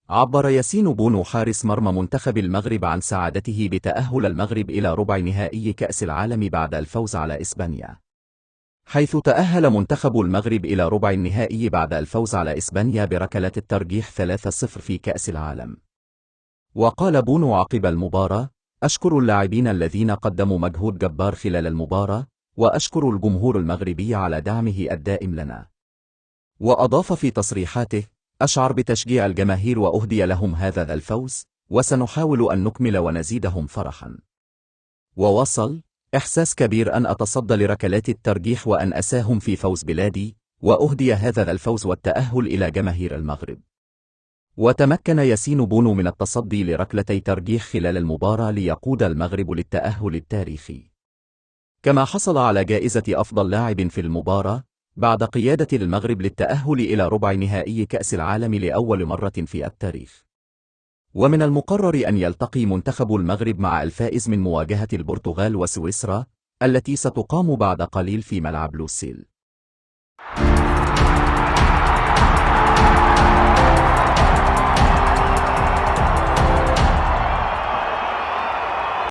عبر ياسين بونو حارس مرمى منتخب المغرب عن سعادته بتأهل المغرب إلى ربع نهائي كأس العالم بعد الفوز على إسبانيا، حيث تأهل منتخب المغرب إلى ربع النهائي بعد الفوز على إسبانيا بركلات الترجيح 3-0 في كأس العالم. وقال بونو عقب المباراة: أشكر اللاعبين الذين قدموا مجهود جبار خلال المباراة، وأشكر الجمهور المغربي على دعمه الدائم لنا. وأضاف في تصريحاته: أشعر بتشجيع الجماهير وأهدي لهم هذا الفوز، وسنحاول أن نكمل ونزيدهم فرحا. ووصل: إحساس كبير أن أتصدى لركلات الترجيح وأن أساهم في فوز بلادي، وأهدي هذا الفوز والتأهل إلى جماهير المغرب. وتمكن ياسين بونو من التصدي لركلتي ترجيح خلال المباراة ليقود المغرب للتأهل التاريخي، كما حصل على جائزة أفضل لاعب في المباراة بعد قيادة المغرب للتأهل إلى ربع نهائي كأس العالم لأول مرة في التاريخ. ومن المقرر أن يلتقي منتخب المغرب مع الفائز من مواجهة البرتغال وسويسرا التي ستقام بعد قليل في ملعب لوسيل.